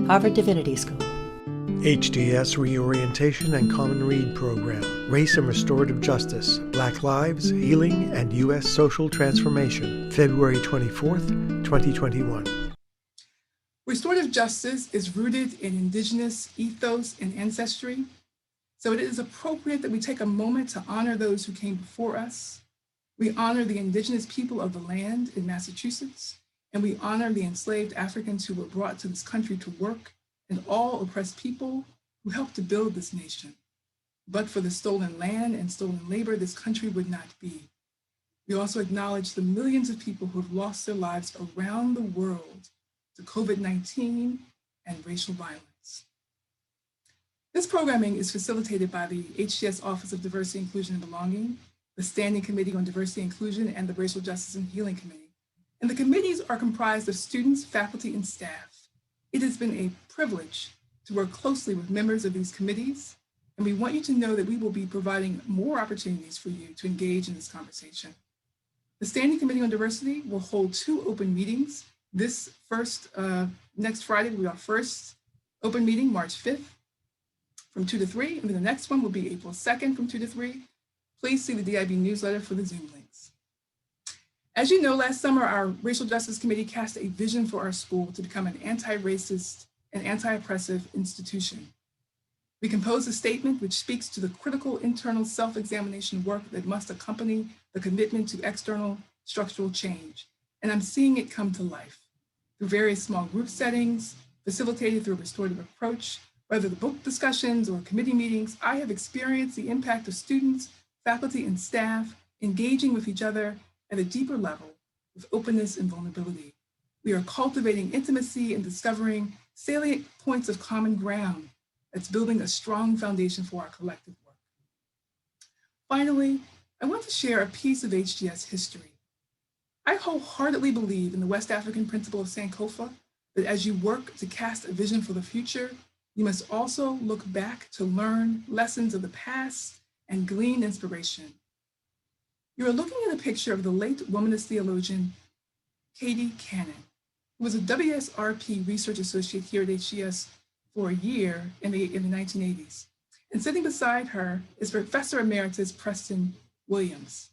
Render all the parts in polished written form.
Harvard Divinity School. HDS Reorientation and Common Read Program, Race and Restorative Justice, Black Lives, Healing, and U.S. Social Transformation, February 24th, 2021. Restorative justice is rooted in Indigenous ethos and ancestry, so it is appropriate that we take a moment to honor those who came before us. We honor the Indigenous people of the land in Massachusetts, and we honor the enslaved Africans who were brought to this country to work, and all oppressed people who helped to build this nation. But for the stolen land and stolen labor, this country would not be. We also acknowledge the millions of people who have lost their lives around the world to COVID-19 and racial violence. This programming is facilitated by the HDS Office of Diversity, Inclusion, and Belonging, the Standing Committee on Diversity and Inclusion, and the Racial Justice and Healing Committee. And the committees are comprised of students, faculty, and staff. It has been a privilege to work closely with members of these committees, and we want you to know that we will be providing more opportunities for you to engage in this conversation. The Standing Committee on Diversity will hold 2 open meetings. Next Friday will be our first open meeting, March 5th, from 2 to 3, and then the next one will be April 2nd from 2 to 3. Please see the DIB newsletter for the Zoom links. As you know, last summer, our Racial Justice Committee cast a vision for our school to become an anti-racist and anti-oppressive institution. We composed a statement which speaks to the critical internal self-examination work that must accompany the commitment to external structural change. And I'm seeing it come to life through various small group settings, facilitated through a restorative approach, whether the book discussions or committee meetings. I have experienced the impact of students, faculty, and staff engaging with each other at a deeper level with openness and vulnerability. We are cultivating intimacy and discovering salient points of common ground that's building a strong foundation for our collective work. Finally, I want to share a piece of HDS history. I wholeheartedly believe in the West African principle of Sankofa, that as you work to cast a vision for the future, you must also look back to learn lessons of the past and glean inspiration. You are looking at a picture of the late womanist theologian, Katie Cannon, who was a WSRP research associate here at HDS for a year in the 1980s. And sitting beside her is Professor Emeritus Preston Williams.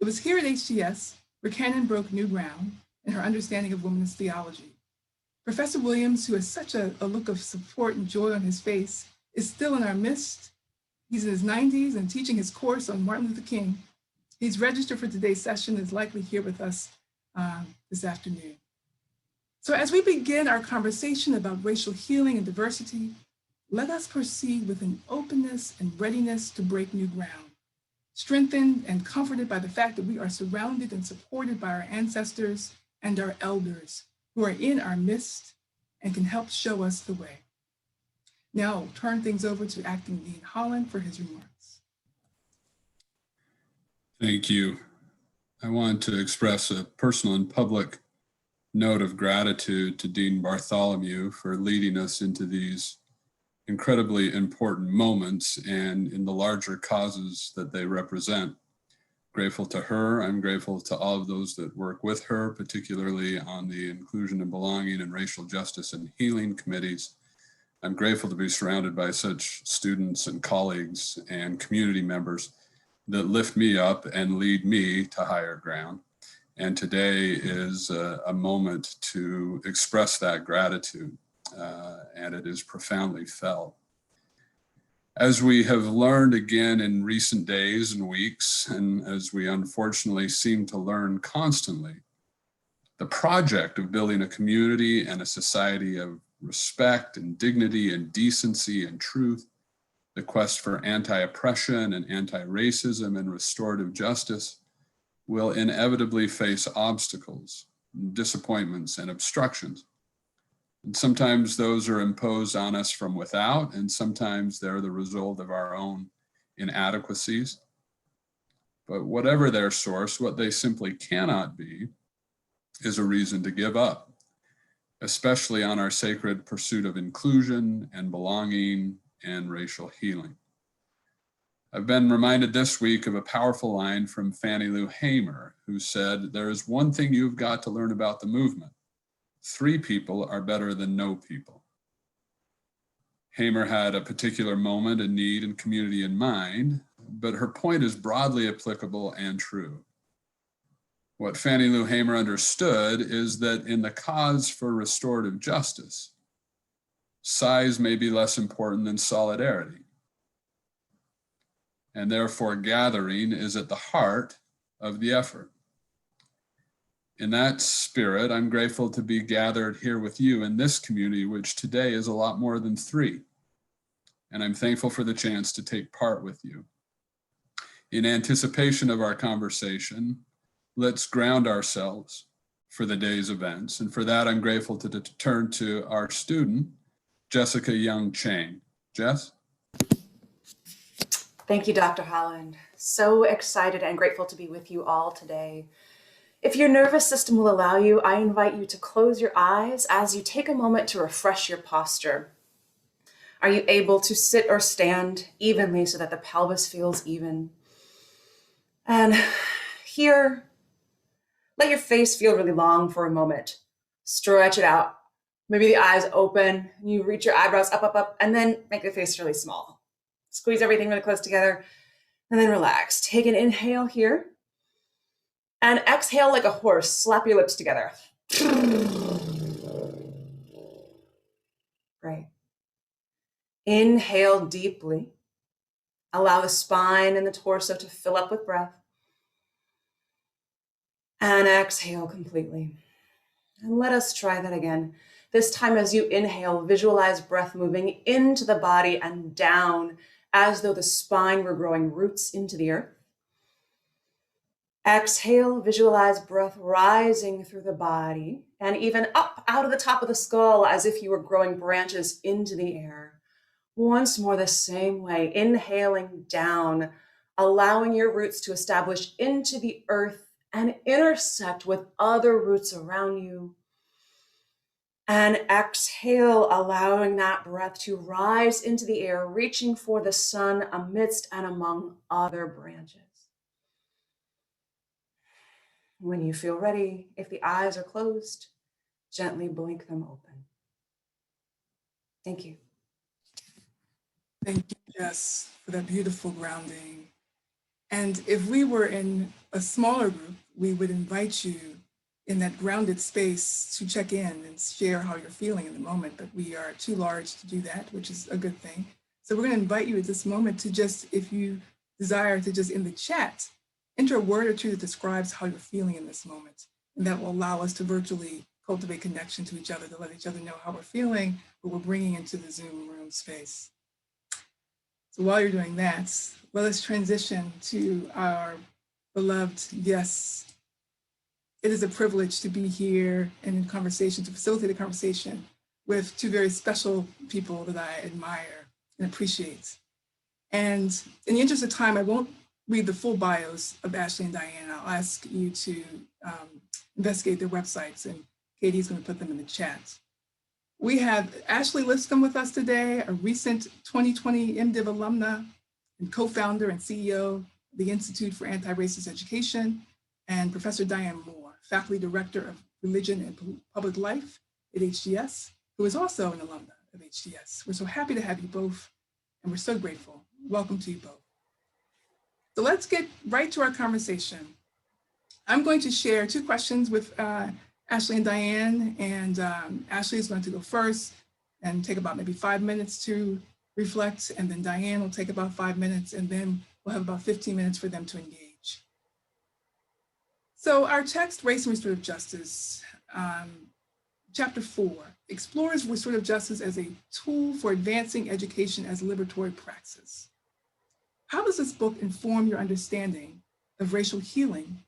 It was here at HDS where Cannon broke new ground in her understanding of womanist theology. Professor Williams, who has such a look of support and joy on his face, is still in our midst. He's in his 90s and teaching his course on Martin Luther King. He's registered for today's session and is likely here with us this afternoon. So as we begin our conversation about racial healing and diversity, let us proceed with an openness and readiness to break new ground, strengthened and comforted by the fact that we are surrounded and supported by our ancestors and our elders who are in our midst and can help show us the way. Now I'll turn things over to Acting Dean Holland for his remarks. Thank you. I want to express a personal and public note of gratitude to Dean Bartholomew for leading us into these incredibly important moments and in the larger causes that they represent. Grateful to her. I'm grateful to all of those that work with her, particularly on the Inclusion and Belonging and Racial Justice and Healing committees. I'm grateful to be surrounded by such students and colleagues and community members that lift me up and lead me to higher ground. And today is a moment to express that gratitude, and it is profoundly felt. As we have learned again in recent days and weeks, and as we unfortunately seem to learn constantly, the project of building a community and a society of respect and dignity and decency and truth, the quest for anti-oppression and anti-racism and restorative justice will inevitably face obstacles, disappointments, and obstructions. And sometimes those are imposed on us from without, and sometimes they're the result of our own inadequacies. But whatever their source, what they simply cannot be is a reason to give up, especially on our sacred pursuit of inclusion and belonging and racial healing. I've been reminded this week of a powerful line from Fannie Lou Hamer, who said, "There is one thing you've got to learn about the movement. 3 people are better than no people." Hamer had a particular moment, a need, and community in mind, but her point is broadly applicable and true. What Fannie Lou Hamer understood is that in the cause for restorative justice, size may be less important than solidarity. And therefore, gathering is at the heart of the effort. In that spirit, I'm grateful to be gathered here with you in this community, which today is a lot more than 3. And I'm thankful for the chance to take part with you. In anticipation of our conversation, let's ground ourselves for the day's events. And for that, I'm grateful to turn to our student, Jessica Young Chang. Jess? Thank you, Dr. Holland. So excited and grateful to be with you all today. If your nervous system will allow you, I invite you to close your eyes as you take a moment to refresh your posture. Are you able to sit or stand evenly so that the pelvis feels even? And here, let your face feel really long for a moment. Stretch it out. Maybe the eyes open, and you reach your eyebrows up, and then make the face really small. Squeeze everything really close together, and then relax. Take an inhale here, and exhale like a horse. Slap your lips together. Great. Inhale deeply. Allow the spine and the torso to fill up with breath. And exhale completely. And let us try that again. This time as you inhale, visualize breath moving into the body and down as though the spine were growing roots into the earth. Exhale, visualize breath rising through the body and even up out of the top of the skull as if you were growing branches into the air. Once more the same way, inhaling down, allowing your roots to establish into the earth and intersect with other roots around you. And exhale, allowing that breath to rise into the air, reaching for the sun amidst and among other branches. When you feel ready, if the eyes are closed, gently blink them open. Thank you. Thank you, Jess, for that beautiful grounding. And if we were in a smaller group, we would invite you in that grounded space to check in and share how you're feeling in the moment, but we are too large to do that, which is a good thing. So we're going to invite you at this moment to just, if you desire to just in the chat, enter a word or two that describes how you're feeling in this moment. And that will allow us to virtually cultivate connection to each other, to let each other know how we're feeling, what we're bringing into the Zoom room space. So while you're doing that, let us transition to our beloved guests. It is a privilege to be here and in conversation, to facilitate a conversation with 2 very special people that I admire and appreciate. And in the interest of time, I won't read the full bios of Ashley and Diane. I'll ask you to investigate their websites, and Katie's going to put them in the chat. We have Ashley Liscom with us today, a recent 2020 MDiv alumna and co-founder and CEO of the Institute for Anti-Racist Education, and Professor Diane Moore, faculty director of religion and public life at HDS, who is also an alumna of HDS. We're so happy to have you both, and we're so grateful. Welcome to you both. So let's get right to our conversation. I'm going to share 2 questions with Ashley and Diane, and Ashley is going to go first and take about maybe 5 minutes to reflect, and then Diane will take about 5 minutes, and then we'll have about 15 minutes for them to engage. So our text, Race and Restorative Justice, chapter 4, explores restorative justice as a tool for advancing education as a liberatory praxis. How does this book inform your understanding of racial healing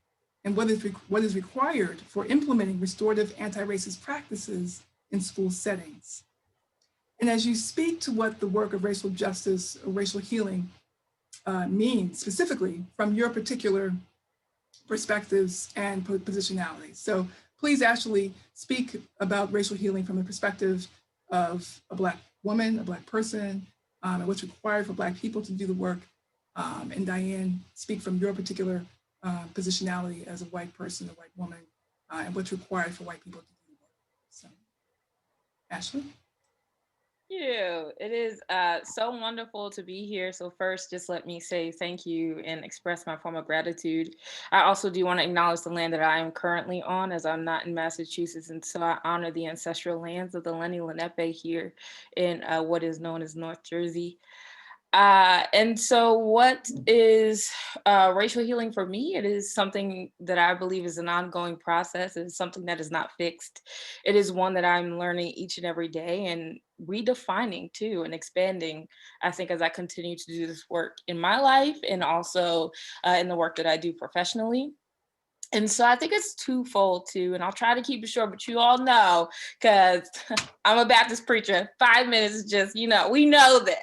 and what is required for implementing restorative anti-racist practices in school settings? And as you speak to what the work of racial justice or racial healing means specifically from your particular perspectives and positionalities. So please actually speak about racial healing from the perspective of a Black woman, a Black person, and what's required for Black people to do the work. And Diane, speak from your particular positionality as a white person, a white woman, and what's required for white people to do the work. So, Ashley? you. It is so wonderful to be here. So first, just let me say thank you and express my form of gratitude. I also do want to acknowledge the land that I am currently on, as I'm not in Massachusetts, and so I honor the ancestral lands of the Lenni Lenape here in what is known as North Jersey. And so what is racial healing for me? It is something that I believe is an ongoing process. It is something that is not fixed. It is one that I'm learning each and every day and redefining too and expanding, I think, as I continue to do this work in my life and also in the work that I do professionally. And so I think it's twofold too, and I'll try to keep it short, but you all know, because I'm a Baptist preacher, 5 minutes is just, we know this.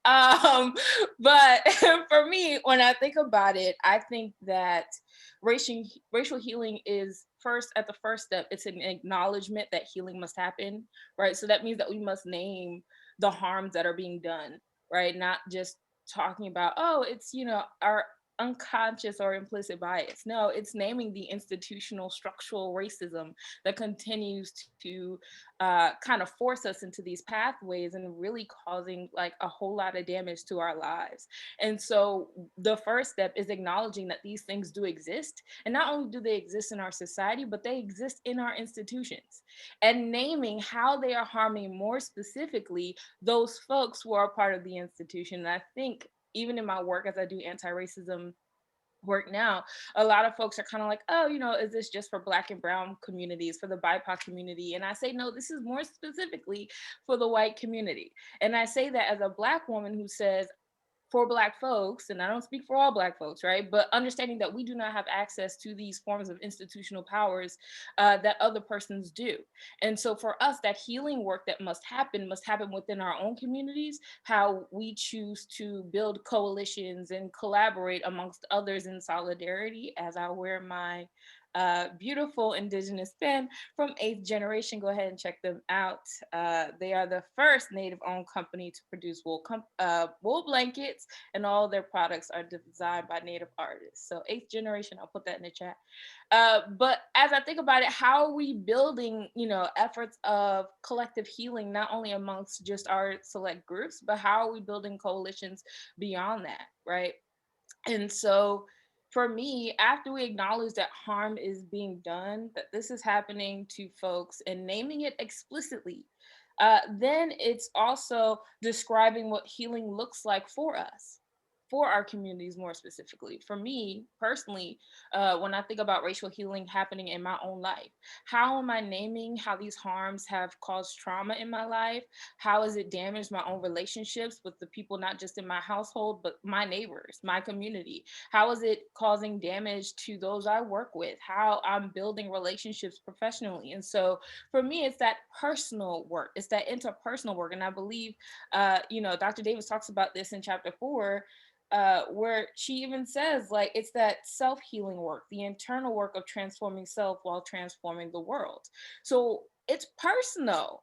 Um, but for me, when I think about it, I think that racial healing is first at the first step. It's an acknowledgement that healing must happen, right? So that means that we must name the harms that are being done, right? Not just talking about, oh, it's, our unconscious or implicit bias. No, it's naming the institutional structural racism that continues to kind of force us into these pathways and really causing like a whole lot of damage to our lives. And so the first step is acknowledging that these things do exist. And not only do they exist in our society, but they exist in our institutions, and naming how they are harming more specifically those folks who are part of the institution. And I think even in my work as I do anti-racism work now, a lot of folks are kind of like, oh, is this just for Black and brown communities, for the BIPOC community? And I say, no, this is more specifically for the white community. And I say that as a Black woman who says, for Black folks, and I don't speak for all Black folks, right? But understanding that we do not have access to these forms of institutional powers that other persons do. And so for us, that healing work that must happen within our own communities, how we choose to build coalitions and collaborate amongst others in solidarity. As I wear my beautiful Indigenous pin from 8th Generation. Go ahead and check them out. They are the first Native-owned company to produce wool blankets, and all their products are designed by Native artists. So 8th Generation, I'll put that in the chat. But as I think about it, how are we building, efforts of collective healing, not only amongst just our select groups, but how are we building coalitions beyond that, right? And so for me, after we acknowledge that harm is being done, that this is happening to folks and naming it explicitly, then it's also describing what healing looks like for us, for our communities more specifically. For me personally, when I think about racial healing happening in my own life, how am I naming how these harms have caused trauma in my life? How has it damaged my own relationships with the people, not just in my household, but my neighbors, my community? How is it causing damage to those I work with? How I'm building relationships professionally? And so for me, it's that personal work, it's that interpersonal work. And I believe, Dr. Davis talks about this in chapter 4, where she even says, like, it's that self-healing work, the internal work of transforming self while transforming the world. So it's personal.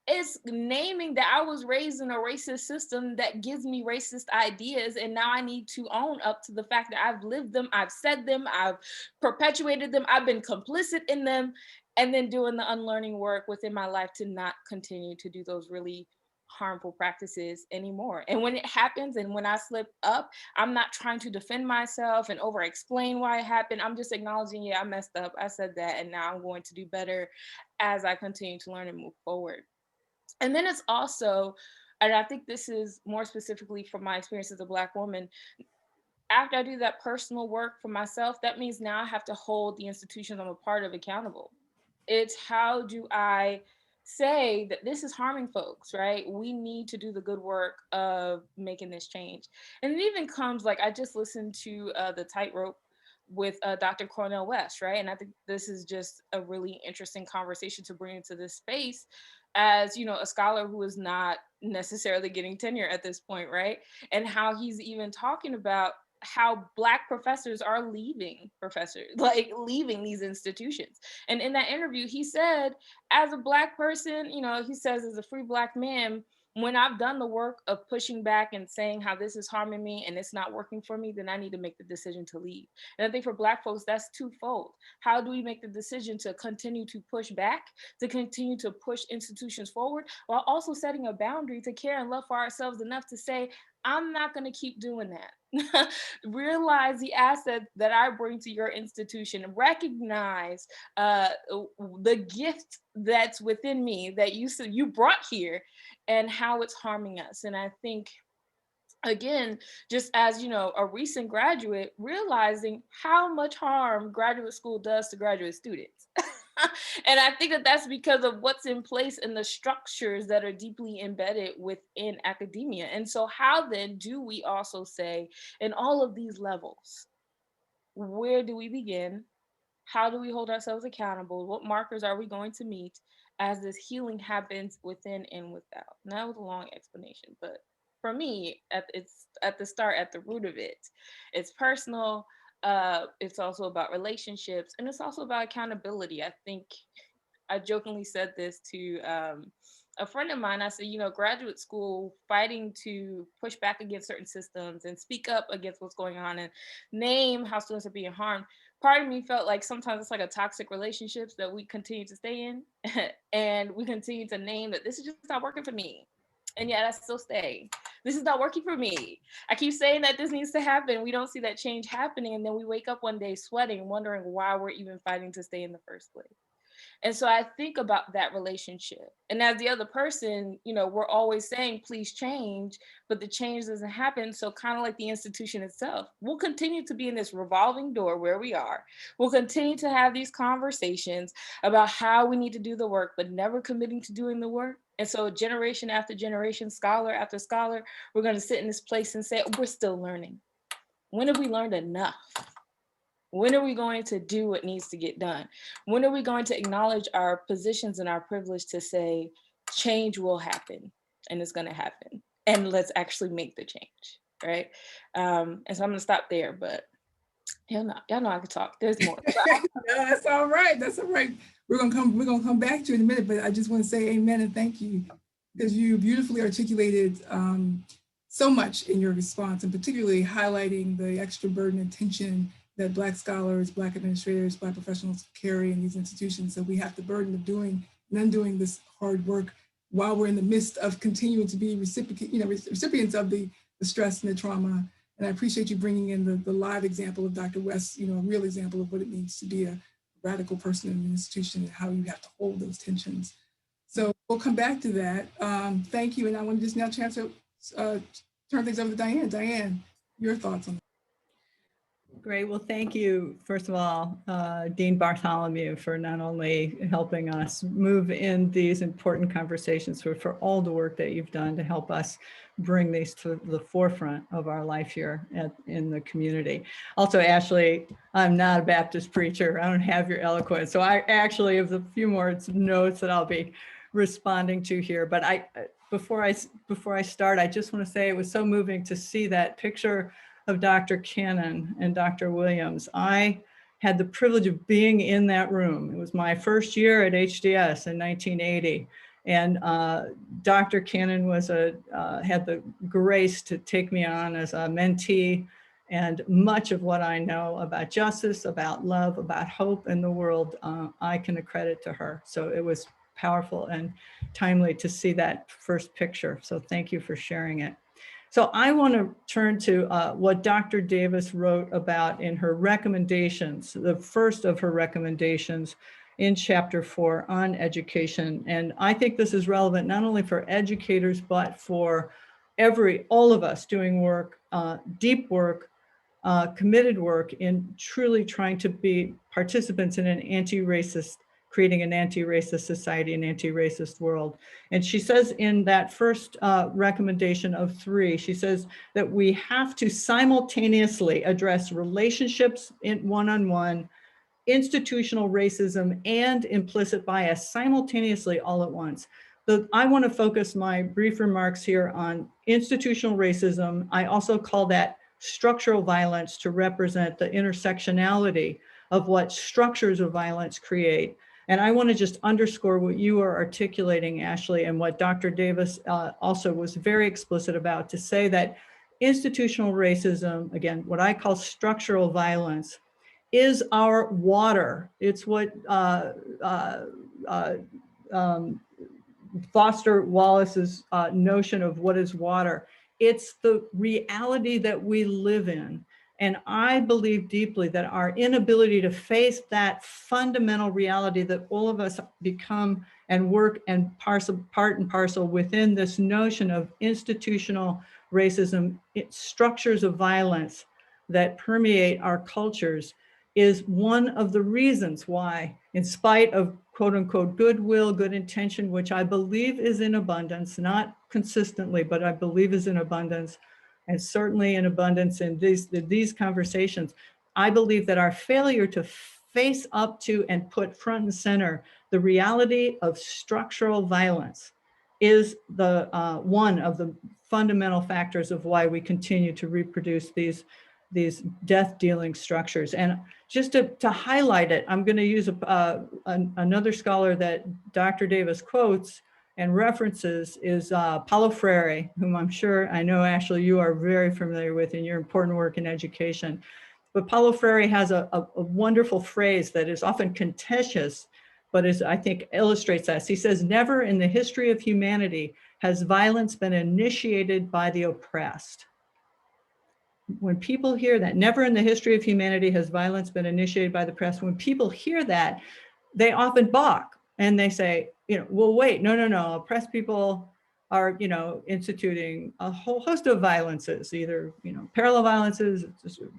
It's naming that I was raised in a racist system that gives me racist ideas, and now I need to own up to the fact that I've lived them, I've said them, I've perpetuated them, I've been complicit in them, and then doing the unlearning work within my life to not continue to do those really harmful practices anymore. And when it happens and when I slip up, I'm not trying to defend myself and over explain why it happened. I'm just acknowledging, yeah, I messed up, I said that, and now I'm going to do better as I continue to learn and move forward. And then it's also, and I think this is more specifically from my experience as a Black woman, after I do that personal work for myself, that means now I have to hold the institutions I'm a part of accountable. It's how do I say that this is harming folks, right? We need to do the good work of making this change. And it even comes like, I just listened to the Tightrope with Dr. Cornel West, right? And I think this is just a really interesting conversation to bring into this space as, a scholar who is not necessarily getting tenure at this point, right? And how he's even talking about how Black professors are leaving like leaving these institutions. And in that interview, he said, as a Black person, he says, as a free Black man, when I've done the work of pushing back and saying how this is harming me and it's not working for me, then I need to make the decision to leave. And I think for Black folks, that's twofold. How do we make the decision to continue to push back, to continue to push institutions forward, while also setting a boundary to care and love for ourselves enough to say, I'm not going to keep doing that. Realize the asset that I bring to your institution. Recognize the gift that's within me that you brought here, and how it's harming us. And I think, again, just as a recent graduate, realizing how much harm graduate school does to graduate students. And I think that that's because of what's in place and the structures that are deeply embedded within academia. And so how then do we also say, in all of these levels, where do we begin? How do we hold ourselves accountable? What markers are we going to meet as this healing happens within and without? And that was a long explanation, but for me, it's at the start, at the root of it, it's personal. It's also about relationships, and it's also about accountability. I think I jokingly said this to a friend of mine. I said, graduate school, fighting to push back against certain systems and speak up against what's going on and name how students are being harmed. Part of me felt like sometimes it's like a toxic relationships that we continue to stay in and we continue to name that this is just not working for me. And yet I still stay. This is not working for me. I keep saying that this needs to happen. We don't see that change happening. And then we wake up one day sweating, wondering why we're even fighting to stay in the first place. And so I think about that relationship. And as the other person, we're always saying, please change, but the change doesn't happen. So kind of like the institution itself, we'll continue to be in this revolving door where we are. We'll continue to have these conversations about how we need to do the work, but never committing to doing the work. And so generation after generation, scholar after scholar, we're going to sit in this place and say, we're still learning. When have we learned enough? When are we going to do what needs to get done? When are we going to acknowledge our positions and our privilege to say change will happen and it's going to happen, and let's actually make the change, right? And so I'm going to stop there, but y'all know I could talk. There's more. No, that's all right. That's all right. We're gonna come back to it in a minute, but I just want to say amen and thank you, because you beautifully articulated so much in your response, and particularly highlighting the extra burden and tension that Black scholars, Black administrators, Black professionals carry in these institutions. So we have the burden of doing and undoing this hard work while we're in the midst of continuing to be recipients of the stress and the trauma. And I appreciate you bringing in the live example of Dr. West, a real example of what it means to be a radical person in an institution and how you have to hold those tensions. So we'll come back to that. Thank you. And I want to just now turn things over to Diane. Diane, your thoughts on that? Great. Well, thank you, first of all, Dean Bartholomew, for not only helping us move in these important conversations, but for all the work that you've done to help us bring these to the forefront of our life here in the community. Also, Ashley, I'm not a Baptist preacher. I don't have your eloquence. So I actually have a few more notes that I'll be responding to here. But before I start, I just want to say it was so moving to see that picture of Dr. Cannon and Dr. Williams. I had the privilege of being in that room. It was my first year at HDS in 1980. And Dr. Cannon had the grace to take me on as a mentee, and much of what I know about justice, about love, about hope in the world, I can accredit to her. So it was powerful and timely to see that first picture. So thank you for sharing it. So I want to turn to what Dr. Davis wrote about in her recommendations, the first of her recommendations in chapter 4 on education. And I think this is relevant not only for educators, but for all of us doing work, deep work, committed work in truly trying to be participants in an creating an anti-racist society, an anti-racist world. And she says in that first recommendation of 3, she says that we have to simultaneously address relationships in one-on-one, institutional racism, and implicit bias simultaneously all at once. But I want to focus my brief remarks here on institutional racism. I also call that structural violence to represent the intersectionality of what structures of violence create. And I want to just underscore what you are articulating, Ashley, and what Dr. Davis also was very explicit about, to say that institutional racism, again, what I call structural violence, is our water. It's what Foster Wallace's notion of what is water. It's the reality that we live in. And I believe deeply that our inability to face that fundamental reality that all of us become and work and part and parcel within this notion of institutional racism, structures of violence that permeate our cultures, is one of the reasons why, in spite of quote unquote goodwill, good intention, which I believe is in abundance, not consistently, but I believe is in abundance, and certainly in abundance in these conversations, I believe that our failure to face up to and put front and center the reality of structural violence is the one of the fundamental factors of why we continue to reproduce these death-dealing structures. And just to highlight it, I'm going to use another scholar that Dr. Davis quotes and references is Paulo Freire, whom I'm sure, I know, Ashley, you are very familiar with in your important work in education. But Paulo Freire has a wonderful phrase that is often contentious, but is, I think, illustrates this. He says, "Never in the history of humanity has violence been initiated by the oppressed." When people hear that, never in the history of humanity has violence been initiated by the oppressed, when people hear that, they often balk and they say, well, wait, no, oppressed people are, instituting a whole host of violences, either, parallel violences,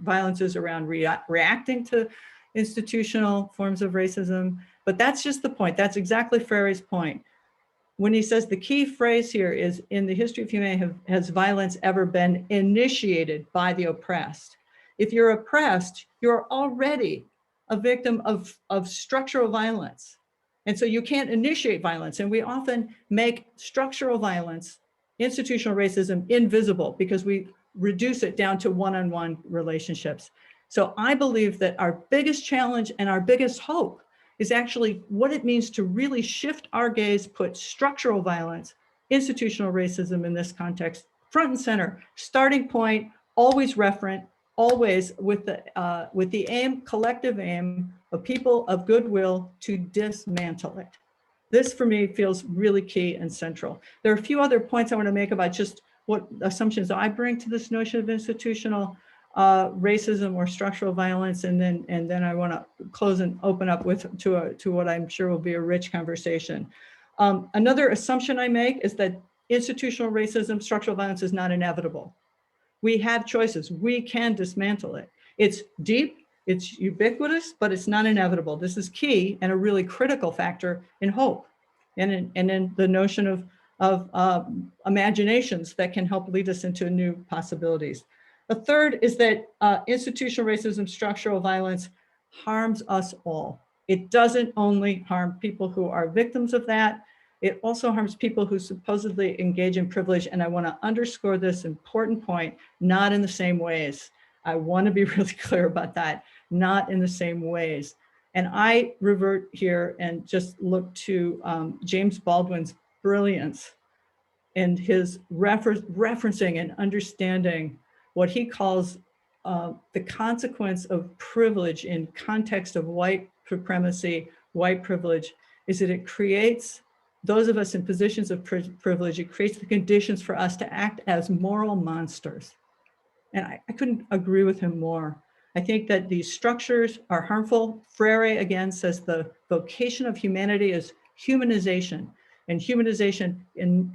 violences around reacting to institutional forms of racism. But that's just the point. That's exactly Freire's point. When he says the key phrase here is, in the history of humanity, has violence ever been initiated by the oppressed? If you're oppressed, you're already a victim of structural violence. And so you can't initiate violence. And we often make structural violence, institutional racism, invisible because we reduce it down to one-on-one relationships. So I believe that our biggest challenge and our biggest hope is actually what it means to really shift our gaze, put structural violence, institutional racism in this context, front and center, starting point, always referent, always with the aim, collective aim of people of goodwill to dismantle it. This for me feels really key and central. There are a few other points I want to make about just what assumptions I bring to this notion of institutional racism or structural violence, and then I want to close and open up to what I'm sure will be a rich conversation. Another assumption I make is that institutional racism, structural violence is not inevitable. We have choices. We can dismantle it. It's deep, it's ubiquitous, but it's not inevitable. This is key and a really critical factor in hope and in the notion of imaginations that can help lead us into new possibilities. The third is that institutional racism, structural violence harms us all. It doesn't only harm people who are victims of that, it also harms people who supposedly engage in privilege. And I want to underscore this important point, not in the same ways. I want to be really clear about that, not in the same ways. And I revert here and just look to James Baldwin's brilliance and his referencing and understanding what he calls the consequence of privilege in context of white supremacy, white privilege, is that it creates those of us in positions of privilege, it creates the conditions for us to act as moral monsters. And I couldn't agree with him more. I think that these structures are harmful. Freire again says the vocation of humanity is humanization, and humanization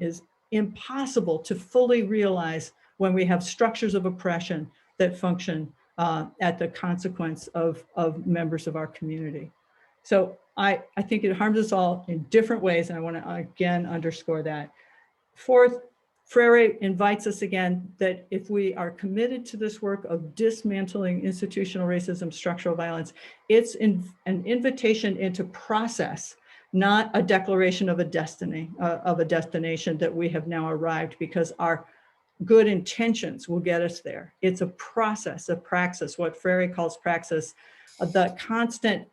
is impossible to fully realize when we have structures of oppression that function at the consequence of members of our community. So I think it harms us all in different ways, and I want to again underscore that. Fourth, Freire invites us again that if we are committed to this work of dismantling institutional racism, structural violence, it's an invitation into process, not a declaration of a destiny, of a destination that we have now arrived because our good intentions will get us there. It's a process, a praxis, what Freire calls praxis, the constant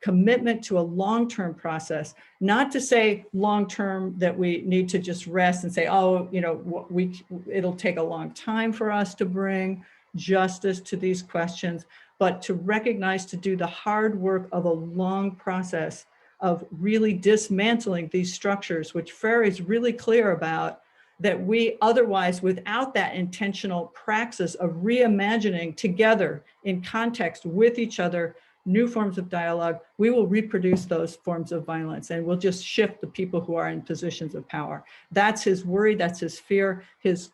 commitment to a long-term process, not to say long-term that we need to just rest and say, oh, you know, it'll take a long time for us to bring justice to these questions, but to recognize, to do the hard work of a long process of really dismantling these structures, which Freire is really clear about, that we otherwise, without that intentional praxis of reimagining together in context with each other, new forms of dialogue, we will reproduce those forms of violence, and we'll just shift the people who are in positions of power. That's his worry, that's his fear, his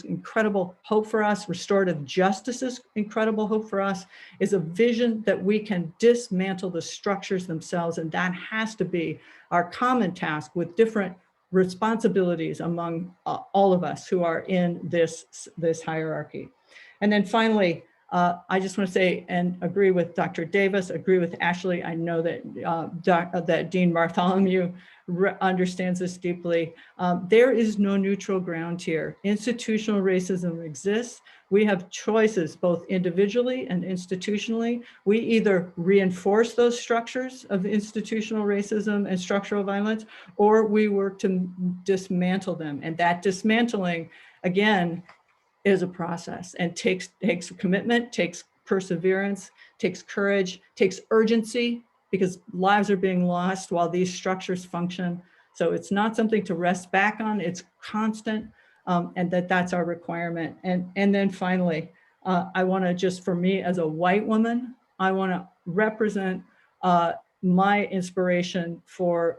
incredible hope for us. Restorative justice's incredible hope for us is a vision that we can dismantle the structures themselves, and that has to be our common task, with different responsibilities among all of us who are in this hierarchy. And then finally, I just want to say and agree with Dr. Davis, agree with Ashley. I know that that Dean Bartholomew understands this deeply. There is no neutral ground here. Institutional racism exists. We have choices both individually and institutionally. We either reinforce those structures of institutional racism and structural violence, or we work to dismantle them. And that dismantling, again, is a process and takes commitment, takes perseverance, takes courage, takes urgency, because lives are being lost while these structures function. So it's not something to rest back on, it's constant, and that's our requirement. And then finally, I wanna just, for me as a white woman, I wanna represent my inspiration for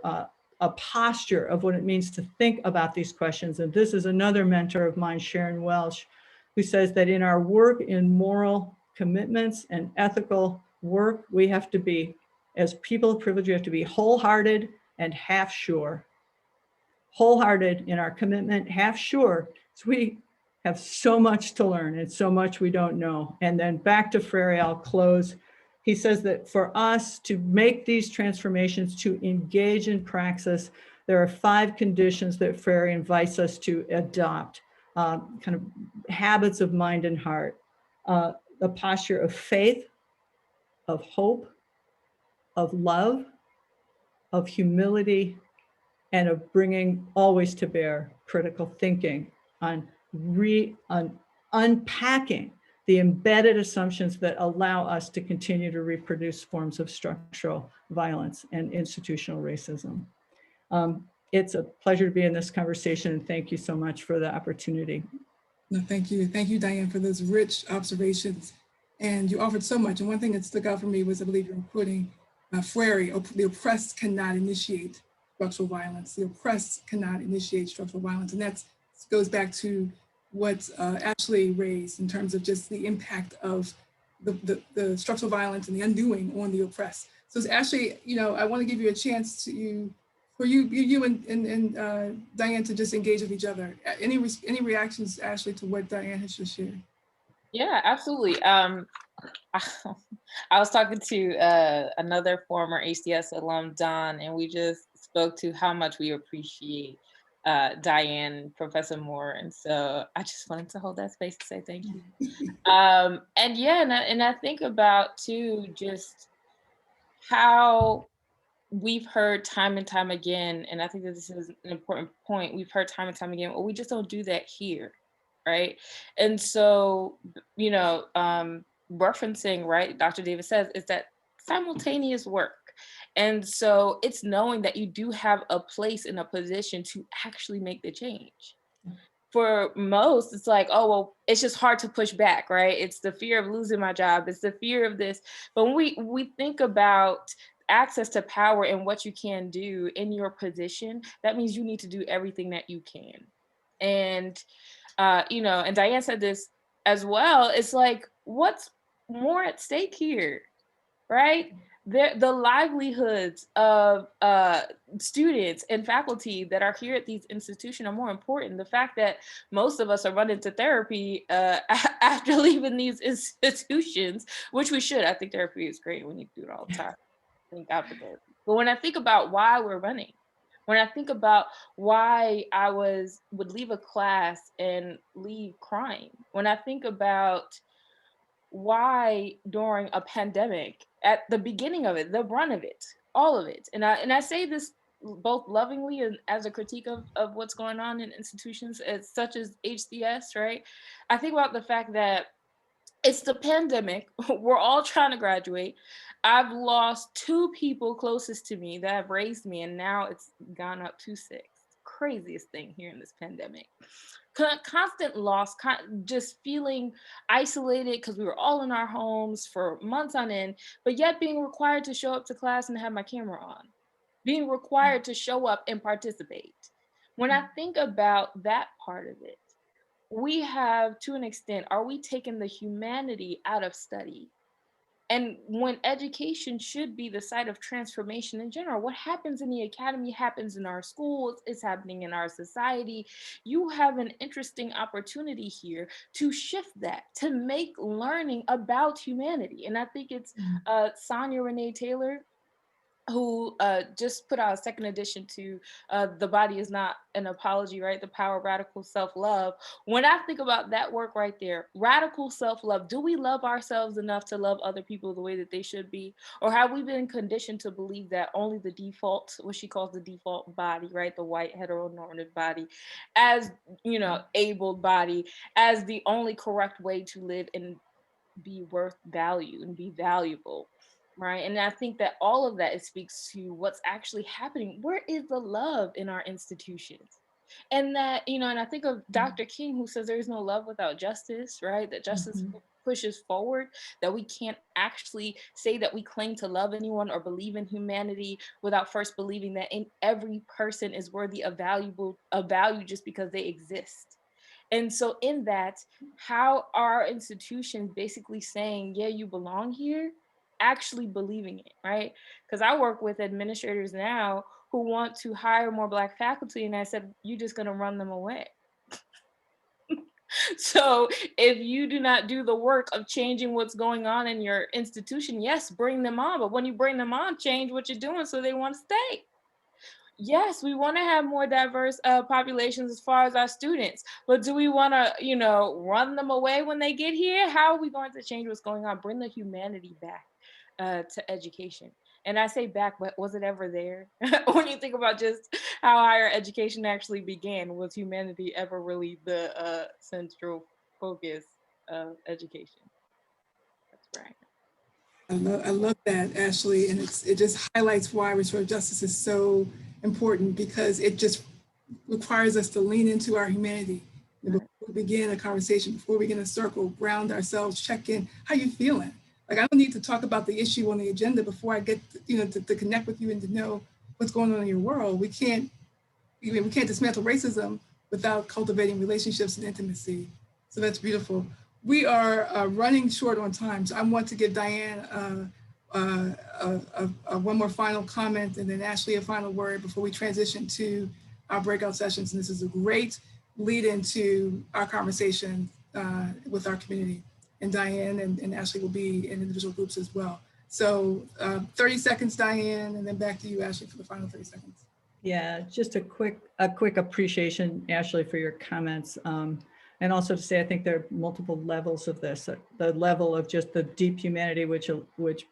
a posture of what it means to think about these questions. And this is another mentor of mine, Sharon Welsh, who says that in our work in moral commitments and ethical work, we have to be, as people of privilege, we have to be wholehearted and half sure. Wholehearted in our commitment, half sure. So we have so much to learn and so much we don't know. And then back to Freire, I'll close. He says that for us to make these transformations, to engage in praxis, there are 5 conditions that Freire invites us to adopt. Kind of habits of mind and heart, a posture of faith, of hope, of love, of humility, and of bringing always to bear critical thinking on unpacking the embedded assumptions that allow us to continue to reproduce forms of structural violence and institutional racism. It's a pleasure to be in this conversation, and thank you so much for the opportunity. No, thank you. Thank you, Diane, for those rich observations. And you offered so much. And one thing that stuck out for me was, I believe you're quoting Freire, the oppressed cannot initiate structural violence. The oppressed cannot initiate structural violence. And that goes back to what Ashley raised in terms of just the impact of the structural violence and the undoing on the oppressed. So Ashley, you know, I want to give you a chance to for you and Diane to just engage with each other. Any reactions, Ashley, to what Diane has just shared? Yeah, absolutely. I was talking to another former HDS alum, Don, and we just spoke to how much we appreciate Diane, Professor Moore. And so I just wanted to hold that space to say thank you. And yeah, and I think about too, just how we've heard time and time again, and I think that this is an important point, we've heard time and time again, well, we just don't do that here, right? And so, you know, referencing, right, Dr. Davis says, is that simultaneous work. And so it's knowing that you do have a place in a position to actually make the change. For most, it's like, oh, well, it's just hard to push back, right? It's the fear of losing my job. It's the fear of this. But when we think about access to power and what you can do in your position, that means you need to do everything that you can. And, you know, and Diane said this as well. It's like, what's more at stake here, right? The livelihoods of students and faculty that are here at these institutions are more important. The fact that most of us are running to therapy after leaving these institutions, which we should. I think therapy is great. We need to do it all the time. Thank God for therapy. But when I think about why we're running, when I think about why I would leave a class and leave crying, when I think about why during a pandemic, at the beginning of it, the brunt of it, all of it, and I say this both lovingly and as a critique of what's going on in institutions as such as HCS, right? I think about the fact that it's the pandemic. We're all trying to graduate. I've lost 2 people closest to me that have raised me, and now it's gone up to 6. Craziest thing here in this pandemic. Constant loss, just feeling isolated because we were all in our homes for months on end, but yet being required to show up to class and have my camera on, being required to show up and participate. When I think about that part of it, we have, to an extent, are we taking the humanity out of study? And when education should be the site of transformation in general, what happens in the academy happens in our schools, it's happening in our society. You have an interesting opportunity here to shift that, to make learning about humanity. And I think it's Sonia Renee Taylor who just put out a second edition to The Body Is Not an Apology, right? The Power of Radical Self-Love. When I think about that work right there, radical self-love, do we love ourselves enough to love other people the way that they should be? Or have we been conditioned to believe that only the default, what she calls the default body, right? The white heteronormative body, as, you know, abled body, as the only correct way to live and be worth value and be valuable, right? And I think that all of that, it speaks to what's actually happening. Where is the love in our institutions? And that, you know, and I think of Dr. King, who says there's no love without justice, right? That justice pushes forward, that we can't actually say that we claim to love anyone or believe in humanity without first believing that in every person is worthy of value just because they exist. And so in that, how are institutions basically saying, yeah, you belong here, actually believing it, right? Because I work with administrators now who want to hire more Black faculty, and I said, you're just going to run them away. So if you do not do the work of changing what's going on in your institution, yes, bring them on. But when you bring them on, change what you're doing so they want to stay. Yes, we want to have more diverse populations as far as our students, but do we want to, you know, run them away when they get here? How are we going to change what's going on? Bring the humanity back to education. And I say back, but was it ever there? When you think about just how higher education actually began, was humanity ever really the central focus of education? That's right. I love that, Ashley, and it just highlights why restorative justice is so important, because it just requires us to lean into our humanity. Before we begin a conversation, before we begin a circle, ground ourselves, check in. How you feeling? Like, I don't need to talk about the issue on the agenda before I get, you know, to connect with you and to know what's going on in your world. We can't dismantle racism without cultivating relationships and intimacy. So that's beautiful. We are running short on time, so I want to give Diane one more final comment, and then Ashley a final word before we transition to our breakout sessions. And this is a great lead into our conversation with our community. And Diane and Ashley will be in individual groups as well. So 30 seconds, Diane, and then back to you, Ashley, for the final 30 seconds. Yeah, just a quick appreciation, Ashley, for your comments. And also to say, I think there are multiple levels of this. The level of just the deep humanity, which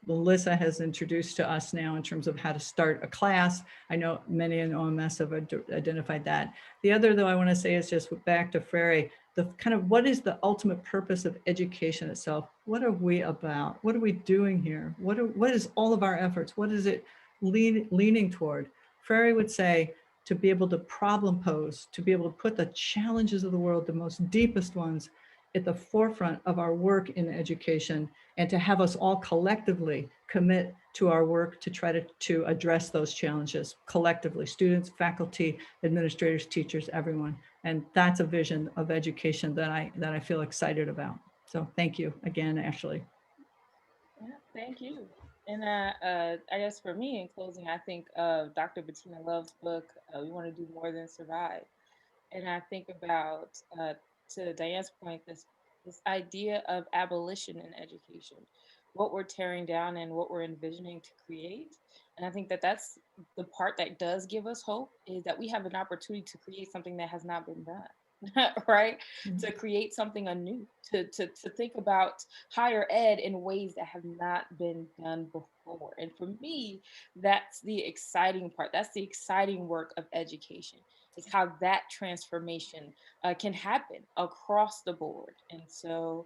Melissa has introduced to us now in terms of how to start a class. I know many in OMS have identified that. The other, though, I want to say is just back to Frary, the kind of what is the ultimate purpose of education itself? What are we about? What are we doing here? What is all of our efforts? What is it leaning toward? Frary would say, to be able to problem pose, to be able to put the challenges of the world, the most deepest ones, at the forefront of our work in education, and to have us all collectively commit to our work to try to address those challenges collectively, students, faculty, administrators, teachers, everyone. And that's a vision of education that I feel excited about. So thank you again, Ashley. Yeah, thank you. And I guess for me, in closing, I think of Dr. Bettina Love's book, We Want to Do More Than Survive. And I think about, to Diane's point, this idea of abolition in education, what we're tearing down and what we're envisioning to create. And I think that that's the part that does give us hope, is that we have an opportunity to create something that has not been done. right? To create something anew, to think about higher ed in ways that have not been done before. And for me, that's the exciting part. That's the exciting work of education, is how that transformation can happen across the board. And so,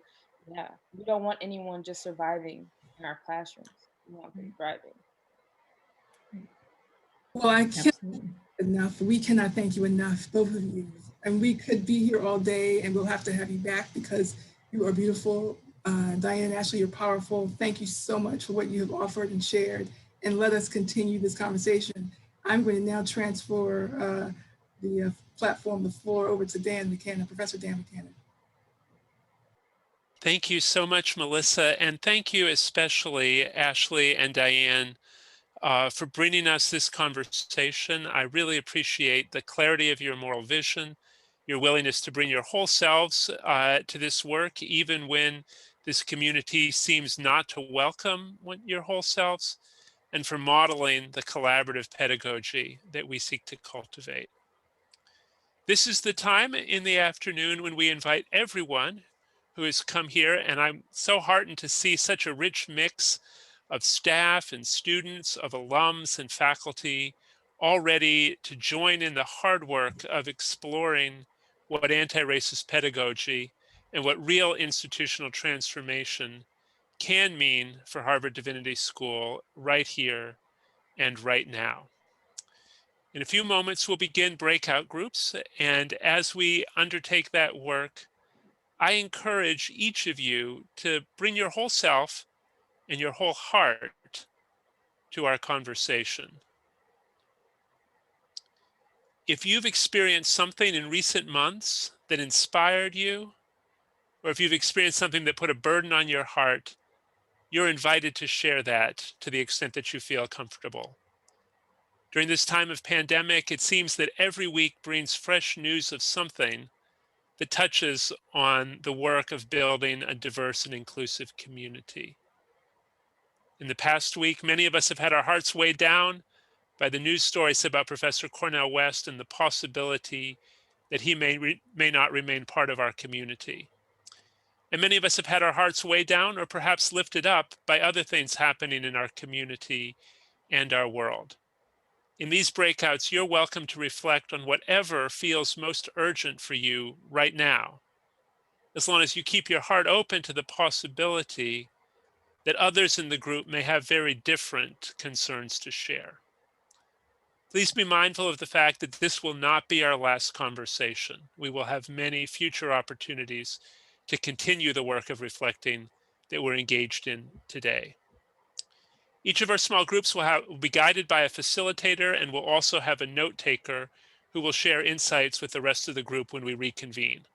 yeah, we don't want anyone just surviving in our classrooms. We want them thriving. Well, I can't Absolutely. enough. We cannot thank you enough, both of you. And we could be here all day, and we'll have to have you back because you are beautiful. Diane, Ashley, you're powerful. Thank you so much for what you have offered and shared. And let us continue this conversation. I'm going to now transfer the platform, the floor, over to Dan McCannon, Professor Dan McCannon. Thank you so much, Melissa. And thank you especially, Ashley and Diane, for bringing us this conversation. I really appreciate the clarity of your moral vision, your willingness to bring your whole selves to this work, even when this community seems not to welcome your whole selves, and for modeling the collaborative pedagogy that we seek to cultivate. This is the time in the afternoon when we invite everyone who has come here, and I'm so heartened to see such a rich mix of staff and students, of alums and faculty, all ready to join in the hard work of exploring what anti-racist pedagogy and what real institutional transformation can mean for Harvard Divinity School right here and right now. In a few moments, we'll begin breakout groups, and as we undertake that work, I encourage each of you to bring your whole self and your whole heart to our conversation. If you've experienced something in recent months that inspired you, or if you've experienced something that put a burden on your heart, you're invited to share that to the extent that you feel comfortable. During this time of pandemic, it seems that every week brings fresh news of something that touches on the work of building a diverse and inclusive community. In the past week, many of us have had our hearts weighed down by the news stories about Professor Cornel West and the possibility that he may not remain part of our community. And many of us have had our hearts weighed down or perhaps lifted up by other things happening in our community and our world. In these breakouts, you're welcome to reflect on whatever feels most urgent for you right now, as long as you keep your heart open to the possibility that others in the group may have very different concerns to share. Please be mindful of the fact that this will not be our last conversation. We will have many future opportunities to continue the work of reflecting that we're engaged in today. Each of our small groups will be guided by a facilitator, and will also have a note taker who will share insights with the rest of the group when we reconvene.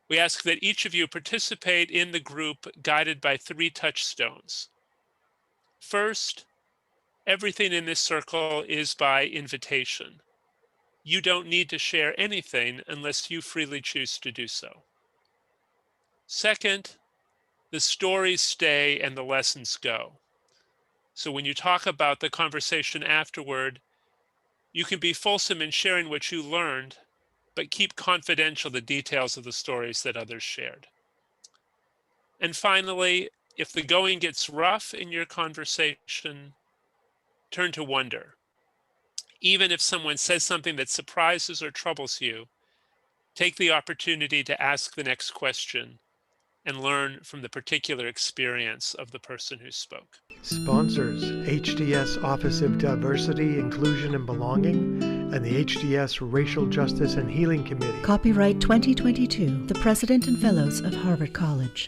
We ask that each of you participate in the group guided by 3 touchstones. First, everything in this circle is by invitation. You don't need to share anything unless you freely choose to do so. Second, the stories stay and the lessons go. So when you talk about the conversation afterward, you can be fulsome in sharing what you learned, but keep confidential the details of the stories that others shared. And finally, if the going gets rough in your conversation, turn to wonder. Even if someone says something that surprises or troubles you, take the opportunity to ask the next question and learn from the particular experience of the person who spoke. Sponsors: HDS Office of Diversity, Inclusion, and Belonging, and the HDS Racial Justice and Healing Committee. Copyright 2022, the President and Fellows of Harvard College.